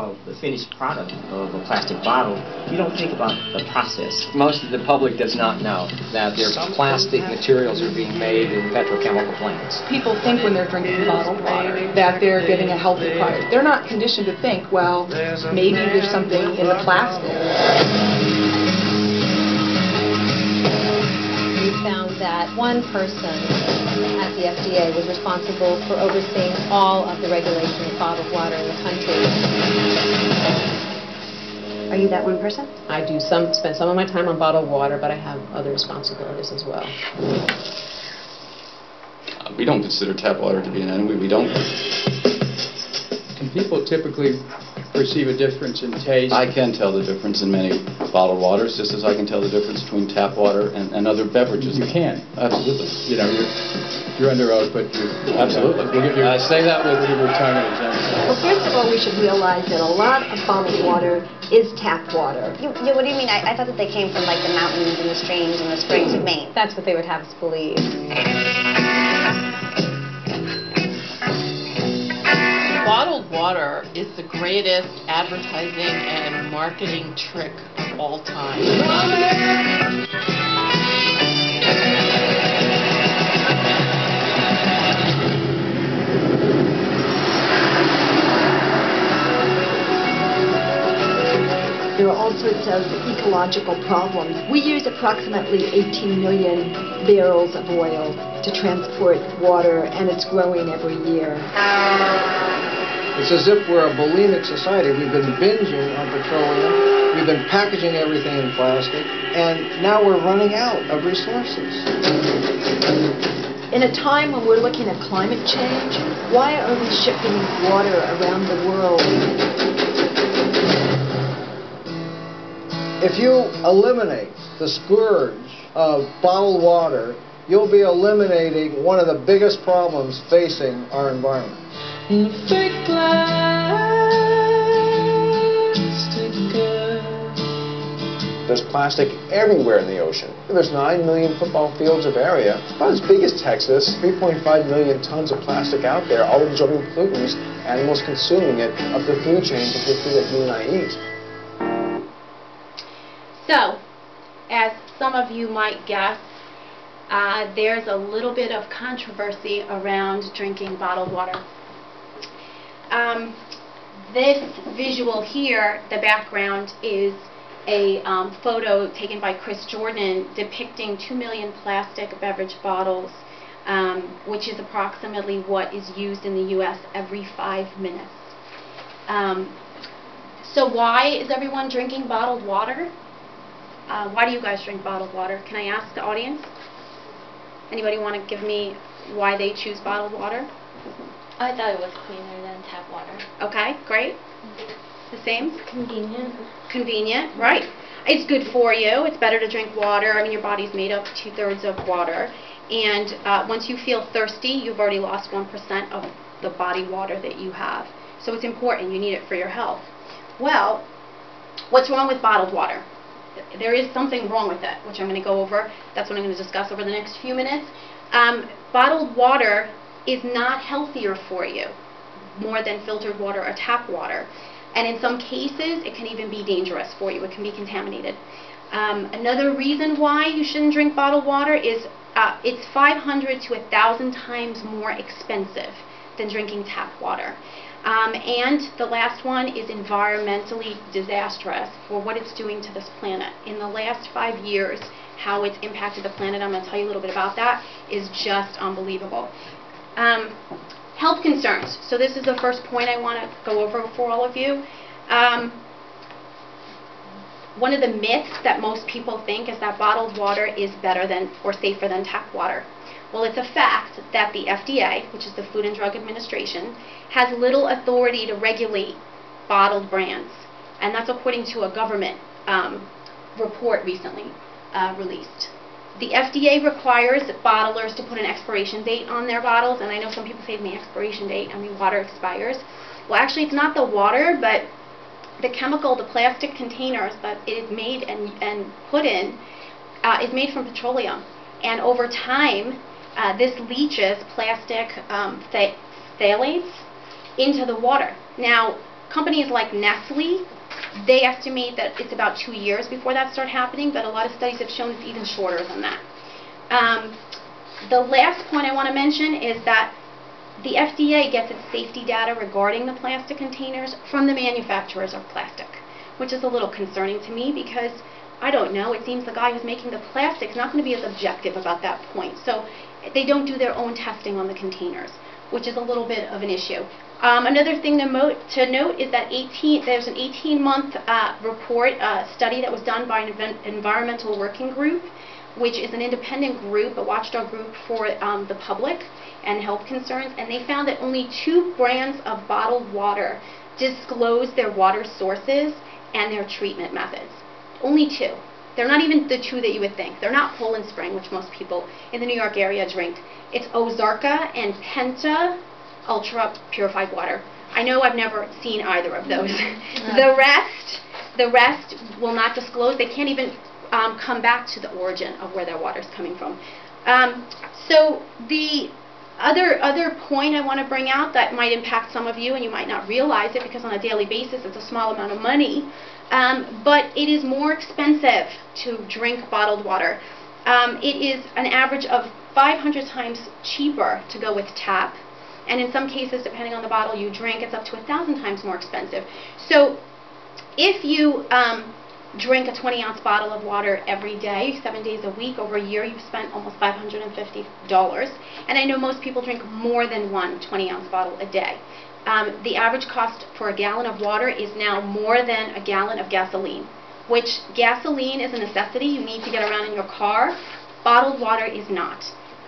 of the finished product of a plastic bottle, you don't think about the process. Most of the public does not know that their plastic materials are being made in petrochemical plants. People think when they're drinking bottled water that they're getting a healthy product. They're not conditioned to think, well, maybe there's something in the plastic. We found that one person at the FDA was responsible for overseeing all of the regulation of bottled water in the country. Are you that one person? I do spend some of my time on bottled water, but I have other responsibilities as well. We don't consider tap water to be an enemy. We don't. Can people typically perceive a difference in taste? I can tell the difference in many bottled waters, just as I can tell the difference between tap water and other beverages. You can. Absolutely. You know, you're under oath, but you absolutely. I say that with your retirement exemption. Well, first of all, we should realize that a lot of bottled water is tap water. What do you mean? I thought that they came from like the mountains and the streams and the springs of Maine. That's what they would have us believe. Bottled water is the greatest advertising and marketing trick of all time. There are all sorts of ecological problems. We use approximately 18 million barrels of oil to transport water, and it's growing every year. It's as if we're a bulimic society. We've been binging on petroleum, we've been packaging everything in plastic, and now we're running out of resources. In a time when we're looking at climate change, why are we shipping water around the world? If you eliminate the scourge of bottled water, you'll be eliminating one of the biggest problems facing our environment. There's plastic everywhere in the ocean. There's 9 million football fields of area, about as big as Texas, 3.5 million tons of plastic out there, all absorbing pollutants, animals consuming it, up the food chain to the food that you and I eat. So, as some of you might guess, there's a little bit of controversy around drinking bottled water. This visual here, the background, is a photo taken by Chris Jordan depicting 2 million plastic beverage bottles, which is approximately what is used in the U.S. every 5 minutes. So why is everyone drinking bottled water? Why do you guys drink bottled water? Can I ask the audience? Anybody want to give me why they choose bottled water? I thought it was cleaner than tap water. Okay, great. The same? Convenient. Convenient, right. It's good for you. It's better to drink water. I mean, your body's made up 2/3 of water. And once you feel thirsty, you've already lost 1% of the body water that you have. So it's important. You need it for your health. Well, what's wrong with bottled water? There is something wrong with it, which I'm going to go over. That's what I'm going to discuss over the next few minutes. Bottled water is not healthier for you more than filtered water or tap water. And in some cases, it can even be dangerous for you. It can be contaminated. Another reason why you shouldn't drink bottled water is it's 500 to 1,000 times more expensive than drinking tap water. And the last one is environmentally disastrous for what it's doing to this planet. In the last 5 years, how it's impacted the planet, I'm going to tell you a little bit about that, is just unbelievable. Health concerns. So this is the first point I want to go over for all of you. One of the myths that most people think is that bottled water is better than or safer than tap water. Well, it's a fact that the FDA, which is the Food and Drug Administration, has little authority to regulate bottled brands. And that's according to a government report recently released. The FDA requires bottlers to put an expiration date on their bottles, and I know some people say the expiration date, I mean water expires. Well, actually it's not the water, but the chemical, the plastic containers that it is made and put in is made from petroleum. And over time, this leaches plastic phthalates into the water. Now, companies like Nestle, they estimate that it's about 2 years before that starts happening, but a lot of studies have shown it's even shorter than that. The last point I want to mention is that the FDA gets its safety data regarding the plastic containers from the manufacturers of plastic, which is a little concerning to me because, I don't know, it seems the guy who's making the plastic is not going to be as objective about that point. So they don't do their own testing on the containers, which is a little bit of an issue. Another thing to note is that there's an 18-month report, study that was done by an environmental working group, which is an independent group, a watchdog group for the public and health concerns, and they found that only 2 brands of bottled water disclose their water sources and their treatment methods. Only 2. They're not even the 2 that you would think. They're not Poland Spring, which most people in the New York area drink. It's Ozarka and Penta Ultra Purified Water. I know I've never seen either of those. The rest will not disclose. They can't even come back to the origin of where their water is coming from. So the other point I want to bring out that might impact some of you, and you might not realize it because on a daily basis it's a small amount of money, but it is more expensive to drink bottled water. It is an average of 500 times cheaper to go with tap, and in some cases, depending on the bottle you drink, it's up to 1,000 times more expensive. So if you drink a 20-ounce bottle of water every day, 7 days a week, over a year, you've spent almost $550. And I know most people drink more than one 20-ounce bottle a day. The average cost for a gallon of water is now more than a gallon of gasoline, which gasoline is a necessity. You need to get around in your car. Bottled water is not.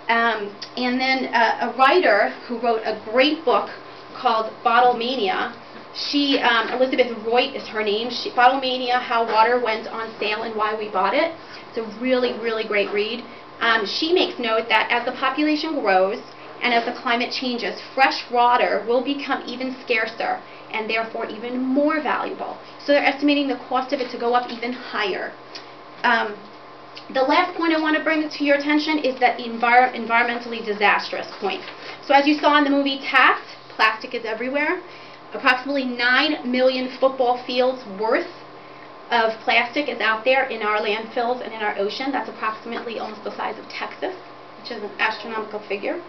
And then a writer who wrote a great book called Bottlemania, Elizabeth Royt is her name. Bottlemania, How Water Went on Sale and Why We Bought It. It's a really, really great read. She makes note that as the population grows and as the climate changes, fresh water will become even scarcer and therefore even more valuable. So they're estimating the cost of it to go up even higher. The last point I want to bring to your attention is that environmentally disastrous point. So as you saw in the movie Taft, plastic is everywhere. Approximately 9 million football fields worth of plastic is out there in our landfills and in our ocean. That's approximately almost the size of Texas, which is an astronomical figure.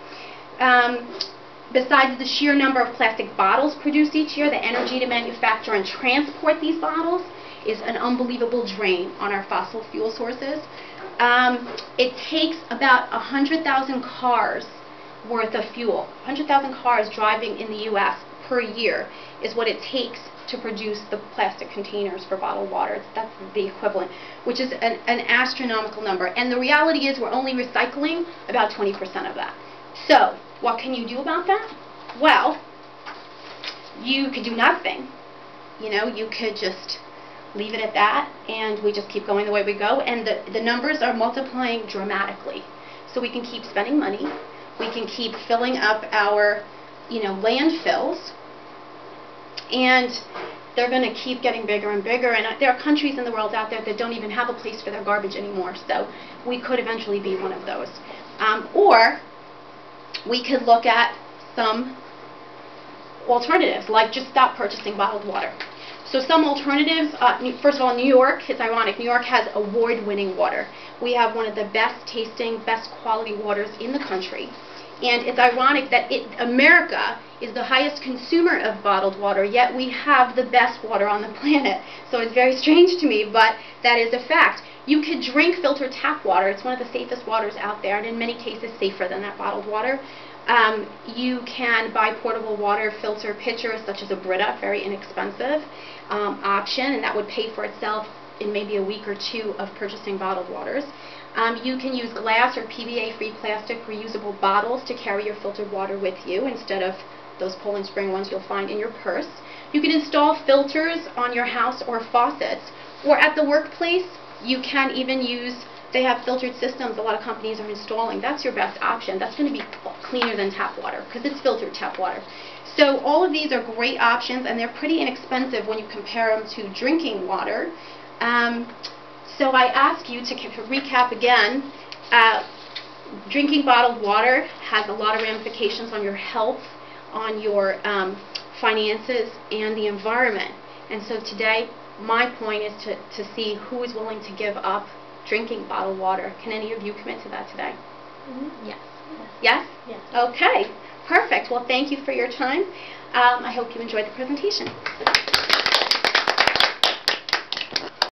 Besides the sheer number of plastic bottles produced each year, the energy to manufacture and transport these bottles is an unbelievable drain on our fossil fuel sources. It takes about 100,000 cars worth of fuel. 100,000 cars driving in the U.S. per year is what it takes to produce the plastic containers for bottled water. That's the equivalent, which is an astronomical number. And the reality is we're only recycling about 20% of that. So, what can you do about that? Well, you could do nothing. You know, you could just leave it at that, and we just keep going the way we go, and the numbers are multiplying dramatically. So we can keep spending money, we can keep filling up our, landfills, and they're going to keep getting bigger and bigger, and there are countries in the world out there that don't even have a place for their garbage anymore, so we could eventually be one of those. Or we could look at some alternatives, like just stop purchasing bottled water. So some alternatives, first of all, New York, it's ironic, New York has award-winning water. We have one of the best tasting, best quality waters in the country. And it's ironic that America is the highest consumer of bottled water, yet we have the best water on the planet. So it's very strange to me, but that is a fact. You could drink filtered tap water. It's one of the safest waters out there, and in many cases safer than that bottled water. You can buy portable water filter pitchers such as a Brita, very inexpensive option, and that would pay for itself in maybe a week or two of purchasing bottled waters. You can use glass or PVA-free plastic reusable bottles to carry your filtered water with you instead of those Poland Spring ones you'll find in your purse. You can install filters on your house or faucets, or at the workplace you can even use, they have filtered systems a lot of companies are installing. That's your best option. That's going to be cleaner than tap water because it's filtered tap water. So all of these are great options, and they're pretty inexpensive when you compare them to drinking water. So I ask you to recap again. Drinking bottled water has a lot of ramifications on your health, on your finances, and the environment. And so today, my point is to see who is willing to give up drinking bottled water. Can any of you commit to that today? Yes. Yes? Yes. Okay, perfect. Well, thank you for your time. I hope you enjoyed the presentation.